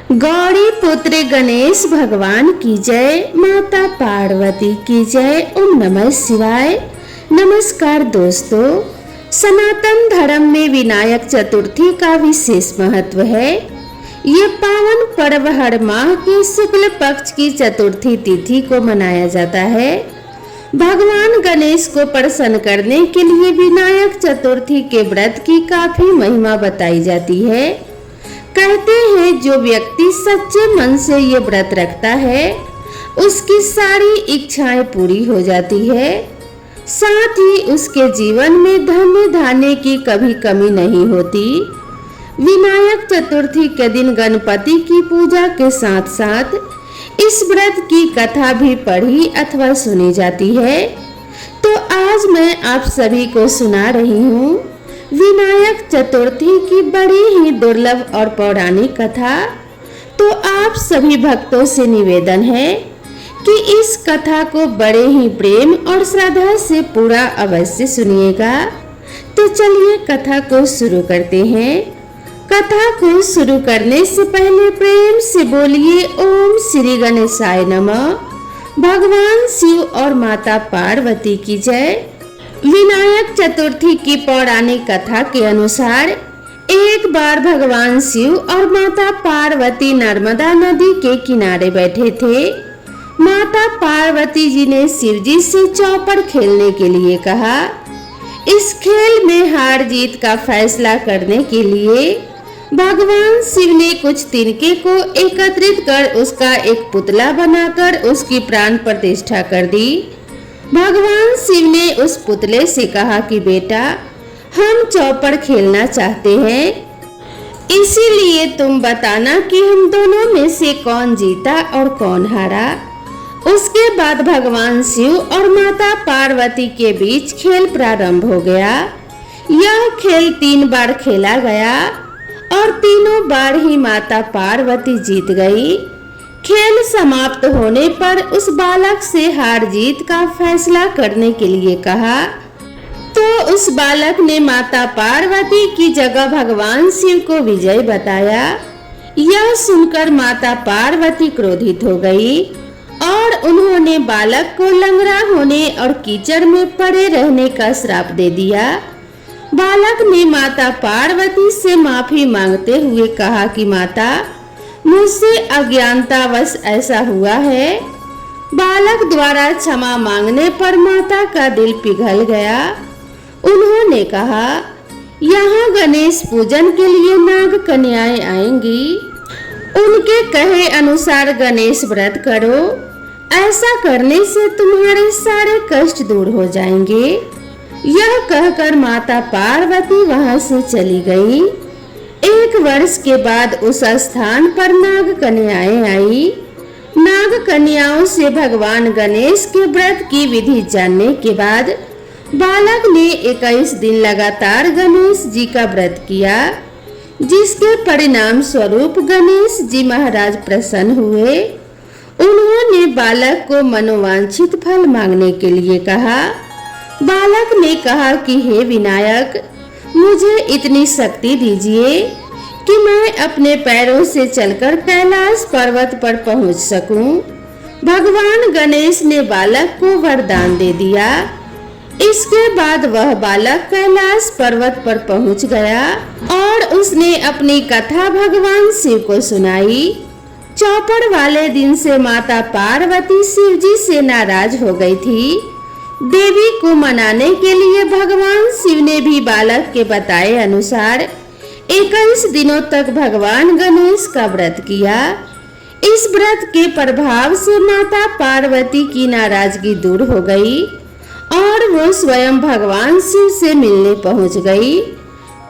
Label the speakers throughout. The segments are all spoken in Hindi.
Speaker 1: गौरी पुत्र गणेश भगवान की जय, माता पार्वती की जय। ओम नमः शिवाय। नमस्कार दोस्तों, सनातन धर्म में विनायक चतुर्थी का विशेष महत्व है। ये पावन पर्व हर माह के शुक्ल पक्ष की चतुर्थी तिथि को मनाया जाता है। भगवान गणेश को प्रसन्न करने के लिए विनायक चतुर्थी के व्रत की काफी महिमा बताई जाती है। कहते हैं जो व्यक्ति सच्चे मन से ये व्रत रखता है उसकी सारी इच्छाएं पूरी हो जाती है, साथ ही उसके जीवन में धन धान्य की कभी कमी नहीं होती। विनायक चतुर्थी के दिन गणपति की पूजा के साथ साथ इस व्रत की कथा भी पढ़ी अथवा सुनी जाती है। तो आज मैं आप सभी को सुना रही हूँ विनायक चतुर्थी की बड़ी ही दुर्लभ और पौराणिक कथा। तो आप सभी भक्तों से निवेदन है कि इस कथा को बड़े ही प्रेम और श्रद्धा से पूरा अवश्य सुनिएगा। तो चलिए कथा को शुरू करते हैं। कथा को शुरू करने से पहले प्रेम से बोलिए ओम श्री गणेशाय नमः। भगवान शिव और माता पार्वती की जय। विनायक चतुर्थी की पौराणिक कथा के अनुसार एक बार भगवान शिव और माता पार्वती नर्मदा नदी के किनारे बैठे थे। माता पार्वती जी ने शिव जी से चौपड़ खेलने के लिए कहा। इस खेल में हार जीत का फैसला करने के लिए भगवान शिव ने कुछ तिनके को एकत्रित कर उसका एक पुतला बनाकर उसकी प्राण प्रतिष्ठा कर दी। भगवान शिव ने उस पुतले से कहा कि बेटा, हम चौपड़ खेलना चाहते हैं, इसीलिए तुम बताना कि हम दोनों में से कौन जीता और कौन हारा। उसके बाद भगवान शिव और माता पार्वती के बीच खेल प्रारंभ हो गया। यह खेल 3 बार खेला गया और तीनों बार ही माता पार्वती जीत गई। खेल समाप्त होने पर उस बालक से हार जीत का फैसला करने के लिए कहा तो उस बालक ने माता पार्वती की जगह भगवान शिव को विजय बताया। यह सुनकर माता पार्वती क्रोधित हो गई और उन्होंने बालक को लंगड़ा होने और कीचड़ में पड़े रहने का श्राप दे दिया। बालक ने माता पार्वती से माफी मांगते हुए कहा कि माता, मुझसे अज्ञानतावश ऐसा हुआ है। बालक द्वारा क्षमा मांगने पर माता का दिल पिघल गया। उन्होंने कहा, यहाँ गणेश पूजन के लिए नाग कन्याएं आएंगी, उनके कहे अनुसार गणेश व्रत करो। ऐसा करने से तुम्हारे सारे कष्ट दूर हो जाएंगे। यह कहकर माता पार्वती वहां से चली गई। 1 वर्ष के बाद उस स्थान पर नाग कन्याएं आई। नाग कन्याओं से भगवान गणेश के व्रत की विधि जानने के बाद बालक ने 21 दिन लगातार गणेश जी का व्रत किया, जिसके परिणाम स्वरूप गणेश जी महाराज प्रसन्न हुए। उन्होंने बालक को मनोवांछित फल मांगने के लिए कहा। बालक ने कहा कि हे विनायक, मुझे इतनी शक्ति दीजिए कि मैं अपने पैरों से चलकर कैलाश पर्वत पर पहुंच सकूं। भगवान गणेश ने बालक को वरदान दे दिया। इसके बाद वह बालक कैलाश पर्वत पर पहुंच गया और उसने अपनी कथा भगवान शिव को सुनाई। चौपड़ वाले दिन से माता पार्वती शिव जी से नाराज हो गई थी। देवी को मनाने के लिए भगवान शिव ने भी बालक के बताए अनुसार 21 दिनों तक भगवान गणेश का व्रत किया। इस व्रत के प्रभाव से माता पार्वती की नाराजगी दूर हो गई और वो स्वयं भगवान शिव से मिलने पहुंच गई।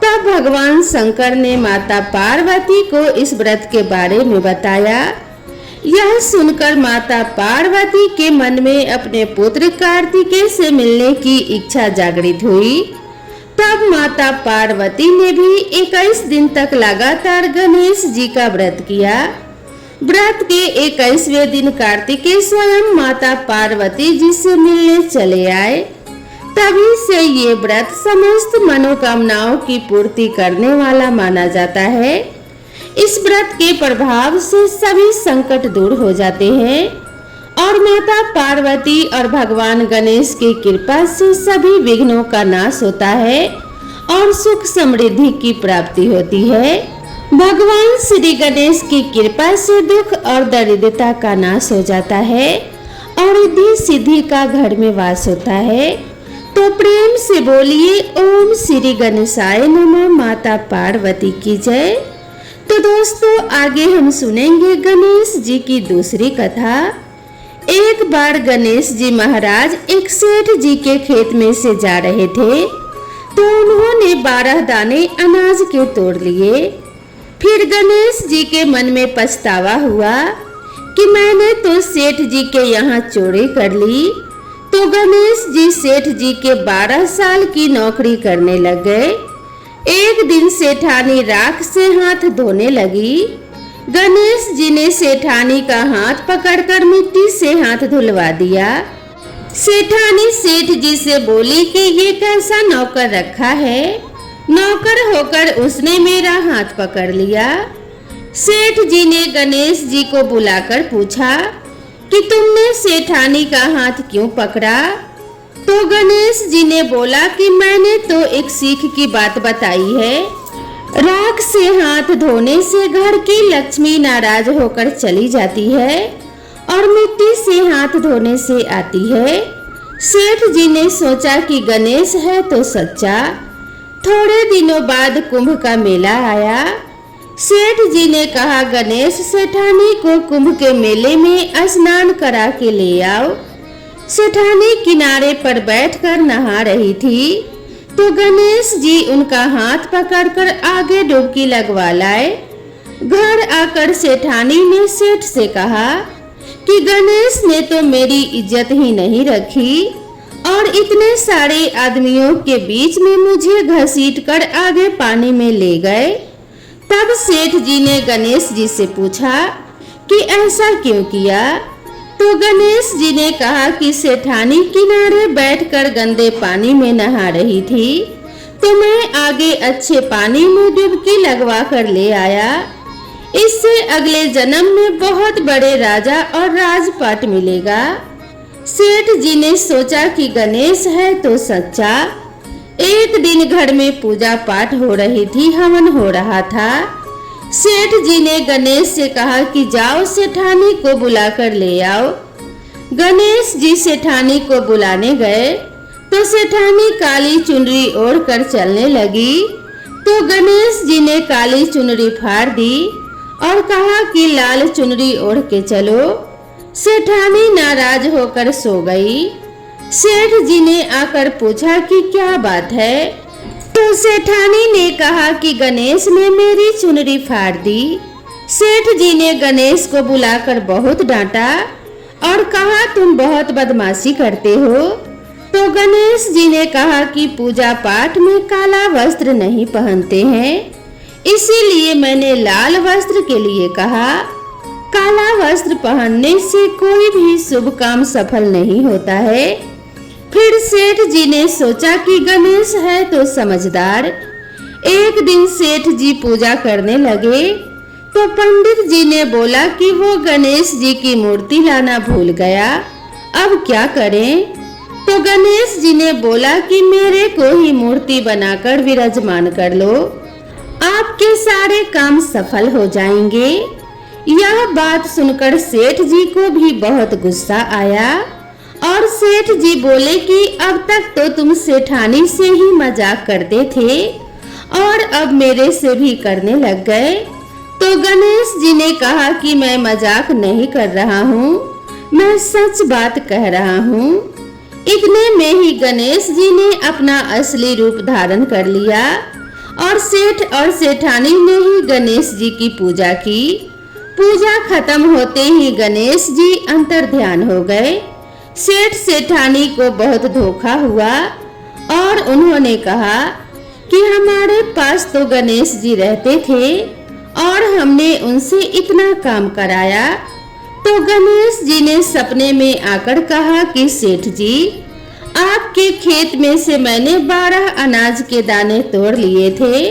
Speaker 1: तब भगवान शंकर ने माता पार्वती को इस व्रत के बारे में बताया। यह सुनकर माता पार्वती के मन में अपने पुत्र कार्तिकेय से मिलने की इच्छा जागृत हुई। तब माता पार्वती ने भी 21 दिन तक लगातार गणेश जी का व्रत किया। व्रत के 21वें दिन कार्तिकेय स्वयं माता पार्वती जी से मिलने चले आए। तभी से ये व्रत समस्त मनोकामनाओं की पूर्ति करने वाला माना जाता है। इस व्रत के प्रभाव से सभी संकट दूर हो जाते हैं और माता पार्वती और भगवान गणेश की कृपा से सभी विघ्नों का नाश होता है और सुख समृद्धि की प्राप्ति होती है। भगवान श्री गणेश की कृपा से दुख और दरिद्रता का नाश हो जाता है और रिद्धि सिद्धि का घर में वास होता है। तो प्रेम से बोलिए ओम श्री गणेशाय नमः। माता पार्वती की जय। तो दोस्तों आगे हम सुनेंगे गणेश जी की दूसरी कथा। एक बार गणेश जी महाराज एक सेठ जी के खेत में से जा रहे थे तो उन्होंने 12 दाने अनाज के तोड़ लिए। फिर गणेश जी के मन में पछतावा हुआ कि मैंने तो सेठ जी के यहाँ चोरी कर ली। तो गणेश जी सेठ जी के 12 साल की नौकरी करने लग गए। एक दिन सेठानी राख से हाथ धोने लगी। गणेश जी ने सेठानी का हाथ पकड़कर मिट्टी से हाथ धुलवा दिया। सेठानी सेठ जी से बोली कि ये कैसा नौकर रखा है। नौकर होकर उसने मेरा हाथ पकड़ लिया। सेठ जी ने गणेश जी को बुलाकर पूछा कि तुमने सेठानी का हाथ क्यों पकड़ा। तो गणेश जी ने बोला कि मैंने तो एक सीख की बात बताई है। राख से हाथ धोने से घर की लक्ष्मी नाराज होकर चली जाती है और मिट्टी से हाथ धोने से आती है। सेठ जी ने सोचा कि गणेश है तो सच्चा। थोड़े दिनों बाद कुंभ का मेला आया। सेठ जी ने कहा गणेश सेठानी को कुंभ के मेले में स्नान करा के ले आओ। सेठानी किनारे पर बैठकर नहा रही थी तो गणेश जी उनका हाथ पकड़कर आगे डुबकी लगवा लाए। घर आकर सेठानी ने सेठ से कहा कि गणेश ने तो मेरी इज्जत ही नहीं रखी और इतने सारे आदमियों के बीच में मुझे घसीटकर आगे पानी में ले गए। तब सेठ जी ने गणेश जी से पूछा कि ऐसा क्यों किया। तो गणेश जी ने कहा कि सेठानी किनारे बैठकर गंदे पानी में नहा रही थी तो मैं आगे अच्छे पानी में डुबकी लगवा कर ले आया। इससे अगले जन्म में बहुत बड़े राजा और राजपाट मिलेगा। सेठ जी ने सोचा कि गणेश है तो सच्चा। एक दिन घर में पूजा पाठ हो रही थी, हवन हो रहा था। सेठ जी ने गणेश से कहा कि जाओ सेठानी को बुलाकर ले आओ। गणेश जी सेठानी को बुलाने गए तो सेठानी काली चुनरी ओढ़कर चलने लगी। तो गणेश जी ने काली चुनरी फाड़ दी और कहा कि लाल चुनरी ओढ़ के चलो। सेठानी नाराज होकर सो गई। सेठ जी ने आकर पूछा कि क्या बात है। तो सेठानी ने कहा कि गणेश ने मेरी चुनरी फाड़ दी। सेठ जी ने गणेश को बुलाकर बहुत डांटा और कहा तुम बहुत बदमाशी करते हो। तो गणेश जी ने कहा कि पूजा पाठ में काला वस्त्र नहीं पहनते हैं, इसीलिए मैंने लाल वस्त्र के लिए कहा। काला वस्त्र पहनने से कोई भी शुभ काम सफल नहीं होता है। फिर सेठ जी ने सोचा कि गणेश है तो समझदार। एक दिन सेठ जी पूजा करने लगे तो पंडित जी ने बोला कि वो गणेश जी की मूर्ति लाना भूल गया, अब क्या करें। तो गणेश जी ने बोला कि मेरे को ही मूर्ति बनाकर विराजमान कर लो, आपके सारे काम सफल हो जाएंगे। यह बात सुनकर सेठ जी को भी बहुत गुस्सा आया और सेठ जी बोले कि अब तक तो तुम सेठानी से ही मजाक करते थे और अब मेरे से भी करने लग गए। तो गणेश जी ने कहा कि मैं मजाक नहीं कर रहा हूँ, मैं सच बात कह रहा हूँ। इतने में ही गणेश जी ने अपना असली रूप धारण कर लिया और सेठ और सेठानी ने ही गणेश जी की पूजा की। पूजा खत्म होते ही गणेश जी अंतर ध्यान हो गए। सेठ सेठानी को बहुत धोखा हुआ और उन्होंने कहा कि हमारे पास तो गणेश जी रहते थे और हमने उनसे इतना काम कराया। तो गणेश जी ने सपने में आकर कहा कि सेठ जी, आपके खेत में से मैंने 12 अनाज के दाने तोड़ लिए थे,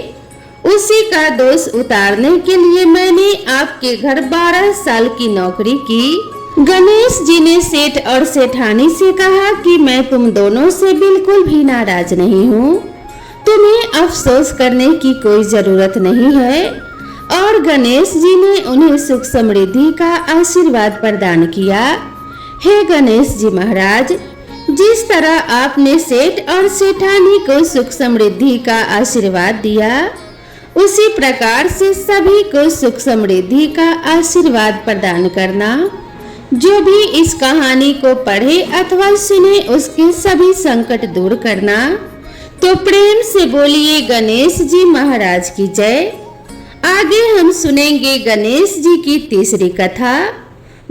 Speaker 1: उसी का दोष उतारने के लिए मैंने आपके घर 12 साल की नौकरी की। गणेश जी ने सेठ और सेठानी से कहा कि मैं तुम दोनों से बिल्कुल भी नाराज नहीं हूँ, तुम्हें अफसोस करने की कोई जरूरत नहीं है। और गणेश जी ने उन्हें सुख समृद्धि का आशीर्वाद प्रदान किया। हे गणेश जी महाराज, जिस तरह आपने सेठ और सेठानी को सुख समृद्धि का आशीर्वाद दिया, उसी प्रकार से सभी को सुख समृद्धि का आशीर्वाद प्रदान करना। जो भी इस कहानी को पढ़े अथवा सुने उसके सभी संकट दूर करना। तो प्रेम से बोलिए गणेश जी महाराज की जय। आगे हम सुनेंगे गणेश जी की तीसरी कथा।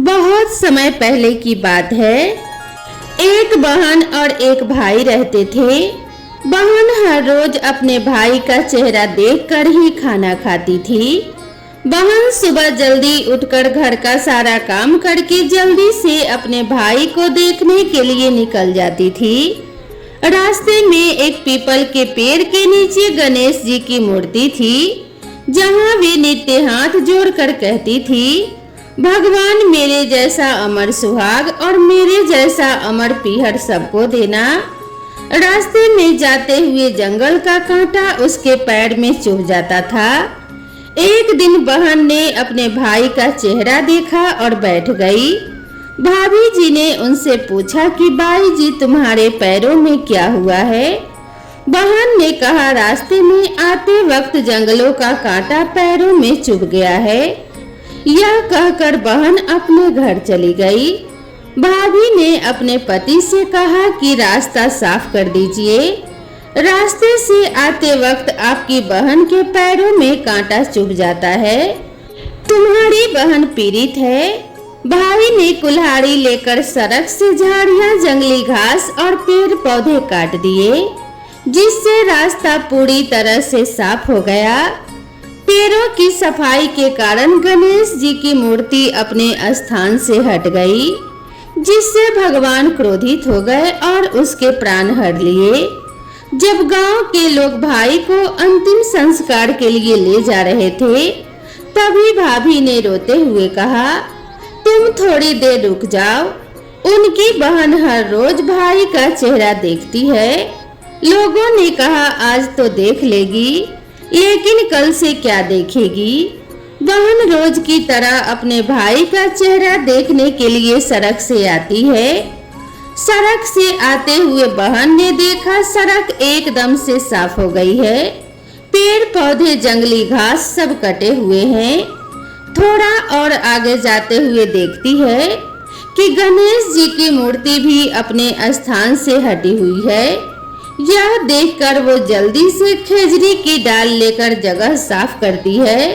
Speaker 1: बहुत समय पहले की बात है। एक बहन और एक भाई रहते थे। बहन हर रोज अपने भाई का चेहरा देखकर ही खाना खाती थी। बहन सुबह जल्दी उठकर घर का सारा काम करके जल्दी से अपने भाई को देखने के लिए निकल जाती थी। रास्ते में एक पीपल के पेड़ के नीचे गणेश जी की मूर्ति थी, जहाँ वे नित्य हाथ जोड़कर कहती थी, भगवान मेरे जैसा अमर सुहाग और मेरे जैसा अमर पीहर सबको देना। रास्ते में जाते हुए जंगल का कांटा उसके पैर में चुभ जाता था। एक दिन बहन ने अपने भाई का चेहरा देखा और बैठ गई। भाभी जी ने उनसे पूछा कि बाई जी तुम्हारे पैरों में क्या हुआ है। बहन ने कहा, रास्ते में आते वक्त जंगलों का कांटा पैरों में चुभ गया है। यह कहकर बहन अपने घर चली गई। भाभी ने अपने पति से कहा कि रास्ता साफ कर दीजिए, रास्ते से आते वक्त आपकी बहन के पैरों में कांटा चुभ जाता है। तुम्हारी बहन पीड़ित है। भाई ने कुल्हाड़ी लेकर सड़क से झाड़ियां, जंगली घास और पेड़ पौधे काट दिए, जिससे रास्ता पूरी तरह से साफ हो गया। पेड़ों की सफाई के कारण गणेश जी की मूर्ति अपने स्थान से हट गई, जिससे भगवान क्रोधित हो गए और उसके प्राण हर लिए। जब गांव के लोग भाई को अंतिम संस्कार के लिए ले जा रहे थे, तभी भाभी ने रोते हुए कहा, तुम थोड़ी देर रुक जाओ। उनकी बहन हर रोज भाई का चेहरा देखती है। लोगों ने कहा, आज तो देख लेगी, लेकिन कल से क्या देखेगी। बहन रोज की तरह अपने भाई का चेहरा देखने के लिए सड़क से आती है। सड़क से आते हुए बहन ने देखा सड़क एकदम से साफ हो गई है। पेड़ पौधे, जंगली घास सब कटे हुए हैं। थोड़ा और आगे जाते हुए देखती है कि गणेश जी की मूर्ति भी अपने स्थान से हटी हुई है। यह देखकर वो जल्दी से खेजड़ी की डाल लेकर जगह साफ करती है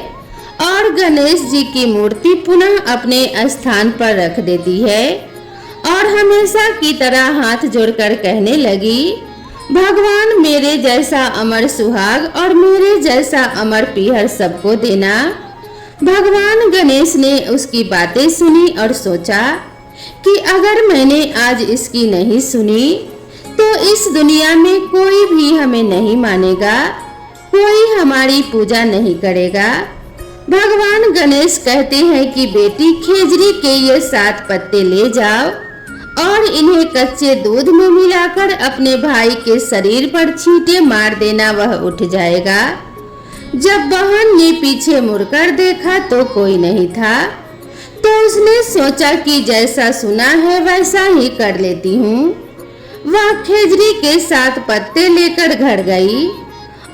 Speaker 1: और गणेश जी की मूर्ति पुनः अपने स्थान पर रख देती है और हमेशा की तरह हाथ जोड़कर कहने लगी, भगवान मेरे जैसा अमर सुहाग और मेरे जैसा अमर पीहर सबको देना। भगवान गणेश ने उसकी बातें सुनी और सोचा कि अगर मैंने आज इसकी नहीं सुनी तो इस दुनिया में कोई भी हमें नहीं मानेगा, कोई हमारी पूजा नहीं करेगा। भगवान गणेश कहते हैं कि बेटी, खेजड़ी के ये 7 पत्ते ले जाओ और इन्हें कच्चे दूध में मिलाकर अपने भाई के शरीर पर छींटे मार देना, वह उठ जाएगा। जब बहन ने पीछे मुड़कर देखा तो कोई नहीं था, तो उसने सोचा कि जैसा सुना है वैसा ही कर लेती हूँ। वह खेजड़ी के 7 पत्ते लेकर घर गई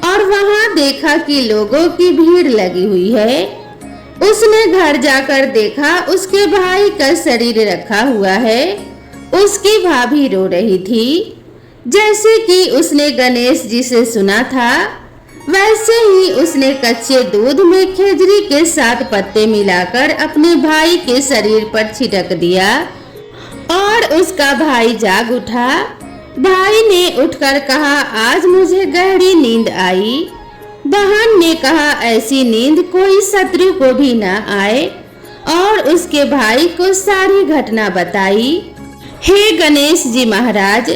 Speaker 1: और वहां देखा कि लोगों की भीड़ लगी हुई है। उसने घर जाकर देखा उसके भाई का शरीर रखा हुआ है। उसकी भाभी रो रही थी। जैसे कि उसने गणेश जी से सुना था, वैसे ही उसने कच्चे दूध में खेजड़ी के 7 पत्ते मिलाकर अपने भाई के शरीर पर छिड़क दिया और उसका भाई जाग उठा। भाई ने उठकर कहा, आज मुझे गहरी नींद आई। बहन ने कहा, ऐसी नींद कोई शत्रु को भी न आए और उसके भाई को सारी घटना बताई। हे गणेश जी महाराज,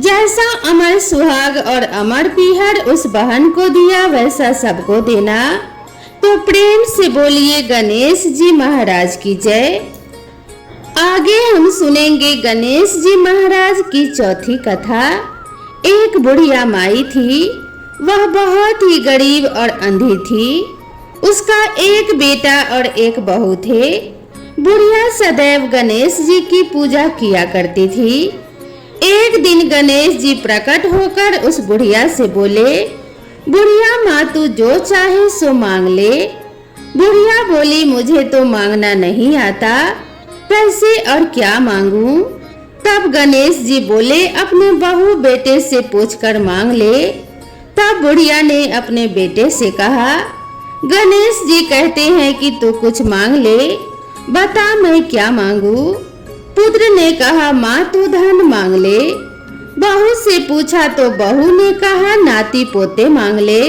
Speaker 1: जैसा अमर सुहाग और अमर पीहर उस बहन को दिया वैसा सबको देना। तो प्रेम से बोलिए गणेश जी महाराज की जय। आगे हम सुनेंगे गणेश जी महाराज की चौथी कथा। एक बुढ़िया माई थी, वह बहुत ही गरीब और अंधी थी। उसका एक बेटा और एक बहू थे। बुढ़िया सदैव गणेश जी की पूजा किया करती थी। एक दिन गणेश जी प्रकट होकर उस बुढ़िया से बोले, बुढ़िया माँ तू जो चाहे सो मांग ले। बुढ़िया बोली, मुझे तो मांगना नहीं आता, कैसे और क्या मांगूं? तब गणेश जी बोले, अपने बहू बेटे से पूछकर मांग ले। तब बुढ़िया ने अपने बेटे से कहा, गणेश जी कहते हैं कि तू कुछ मांग ले, बता मैं क्या मांगू? पुत्र ने कहा, माँ तू धन मांग ले। बहू से पूछा तो बहू ने कहा, नाती पोते मांग ले।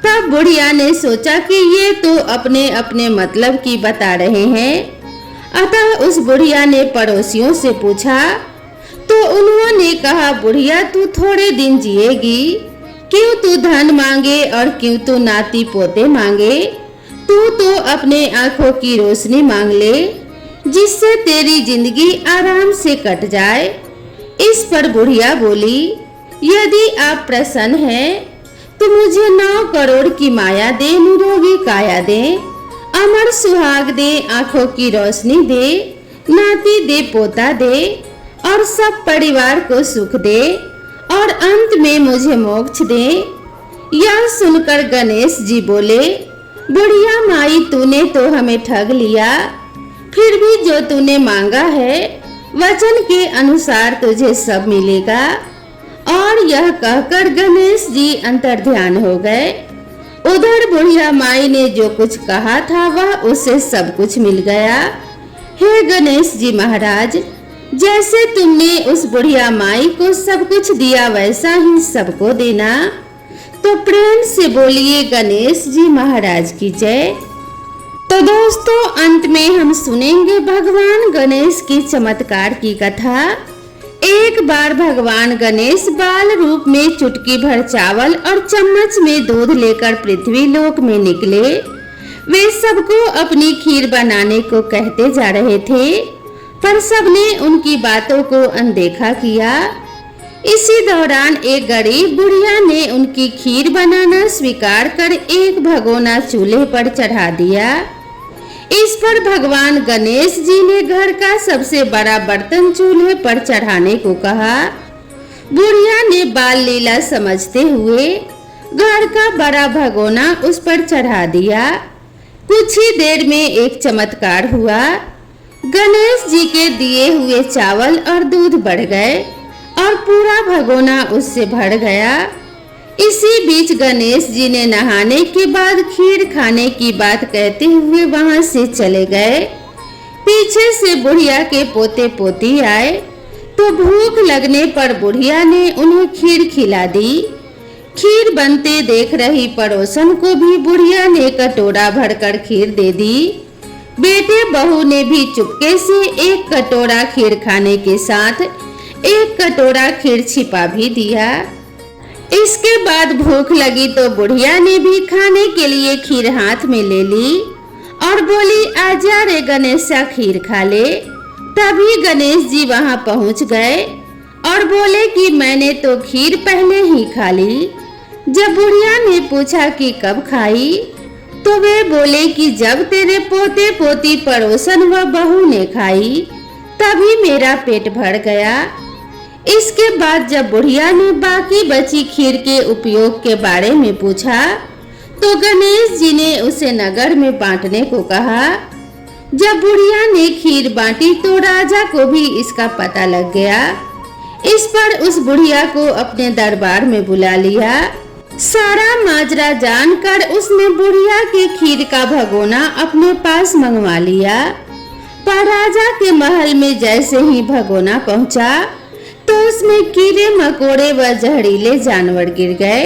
Speaker 1: तब बुढ़िया ने सोचा कि ये तो अपने अपने मतलब की बता रहे हैं। अतः उस बुढ़िया ने पड़ोसियों से पूछा तो उन्होंने कहा, बुढ़िया तू थोड़े दिन जिएगी, क्यों तू धन मांगे और क्यों तू नाती पोते मांगे? तू तो अपने आंखों की रोशनी मांग ले, जिससे तेरी जिंदगी आराम से कट जाए। इस पर बुढ़िया बोली, यदि आप प्रसन्न हैं तो मुझे 9 करोड़ की माया दे, निरोगी काया दे, अमर सुहाग दे, आंखों की रोशनी दे, नाती दे, पोता दे और सब परिवार को सुख दे और अंत में मुझे मोक्ष दे। यह सुनकर गणेश जी बोले, बुढ़िया माई तूने तो हमें ठग लिया, फिर भी जो तूने मांगा है वचन के अनुसार तुझे सब मिलेगा। और यह कहकर गणेश जी अंतर्ध्यान हो गए। उधर बुढ़िया माई ने जो कुछ कहा था वह उसे सब कुछ मिल गया। हे गणेश जी महाराज, जैसे तुमने उस बुढ़िया माई को सब कुछ दिया वैसा ही सबको देना। तो प्रेम से बोलिए गणेश जी महाराज की जय। तो दोस्तों, अंत में हम सुनेंगे भगवान गणेश की चमत्कार की कथा। एक बार भगवान गणेश बाल रूप में चुटकी भर चावल और चम्मच में दूध लेकर पृथ्वी लोक में निकले। वे सबको अपनी खीर बनाने को कहते जा रहे थे, पर सबने उनकी बातों को अनदेखा किया। इसी दौरान एक गरीब बुढ़िया ने उनकी खीर बनाना स्वीकार कर एक भगोना चूल्हे पर चढ़ा दिया। इस पर भगवान गणेश जी ने घर का सबसे बड़ा बर्तन चूल्हे पर चढ़ाने को कहा। बुढ़िया ने बाल लीला समझते हुए घर का बड़ा भगोना उस पर चढ़ा दिया। कुछ ही देर में एक चमत्कार हुआ। गणेश जी के दिए हुए चावल और दूध बढ़ गए और पूरा भगोना उससे भर गया। इसी बीच गणेश जी ने नहाने के बाद खीर खाने की बात कहते हुए वहां से चले गए। पीछे से बुढ़िया के पोते पोती आए तो भूख लगने पर बुढ़िया ने उन्हें खीर खिला दी। खीर बनते देख रही पड़ोसन को भी बुढ़िया ने कटोरा भरकर खीर दे दी। बेटे बहू ने भी चुपके से एक कटोरा खीर खाने के साथ एक कटोरा खीर छिपा भी दिया। इसके बाद भूख लगी तो बुढ़िया ने भी खाने के लिए खीर हाथ में ले ली और बोली, आजा रे गणेशा खीर खा ले। तभी गणेश जी वहां पहुंच गए और बोले कि मैंने तो खीर पहले ही खा ली। जब बुढ़िया ने पूछा कि कब खाई, तो वे बोले कि जब तेरे पोते पोती पड़ोसन व बहू ने खाई तभी मेरा पेट भर गया। इसके बाद जब बुढ़िया ने बाकी बची खीर के उपयोग के बारे में पूछा तो गणेश जी ने उसे नगर में बांटने को कहा। जब बुढ़िया ने खीर बांटी तो राजा को भी इसका पता लग गया। इस पर उस बुढ़िया को अपने दरबार में बुला लिया। सारा माजरा जानकर उसने बुढ़िया के खीर का भगोना अपने पास मंगवा लिया। पर राजा के महल में जैसे ही भगोना पहुंचा तो उसमें कीड़े मकोड़े व जहरीले जानवर गिर गए।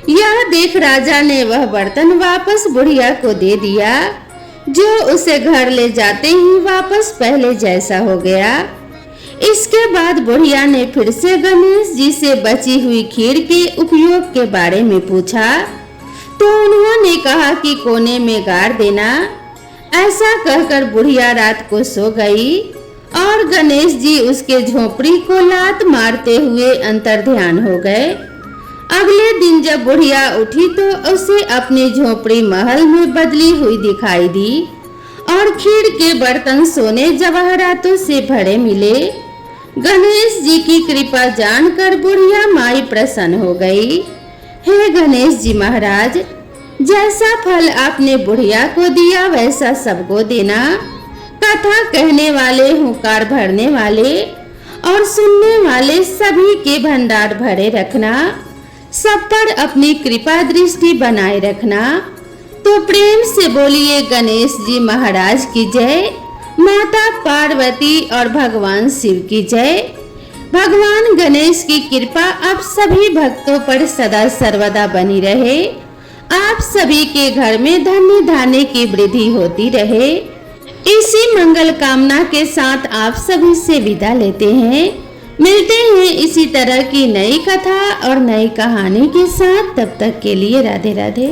Speaker 1: यह देख राजा ने वह बर्तन वापस बुढ़िया को दे दिया, जो उसे घर ले जाते ही वापस पहले जैसा हो गया। इसके बाद बुढ़िया ने फिर से गणेश जी से बची हुई खीर के उपयोग के बारे में पूछा तो उन्होंने कहा कि कोने में गाड़ देना। ऐसा कहकर बुढ़िया रात को सो गई और गणेश जी उसके झोपड़ी को लात मारते हुए अंतर्ध्यान हो गए। अगले दिन जब बुढ़िया उठी तो उसे अपनी झोपड़ी महल में बदली हुई दिखाई दी और खीर के बर्तन सोने जवाहरातों से भरे मिले। गणेश जी की कृपा जानकर बुढ़िया माई प्रसन्न हो गई। हे गणेश जी महाराज, जैसा फल आपने बुढ़िया को दिया वैसा सबको देना। कथा कहने वाले, हुंकार भरने वाले और सुनने वाले सभी के भंडार भरे रखना। सब पर अपनी कृपा दृष्टि बनाए रखना। तो प्रेम से बोलिए गणेश जी महाराज की जय, माता पार्वती और भगवान शिव की जय। भगवान गणेश की कृपा आप सभी भक्तों पर सदा सर्वदा बनी रहे। आप सभी के घर में धन्य धान्य की वृद्धि होती रहे। इसी मंगल कामना के साथ आप सभी से विदा लेते हैं। मिलते हैं इसी तरह की नई कथा और नई कहानी के साथ। तब तक के लिए राधे राधे।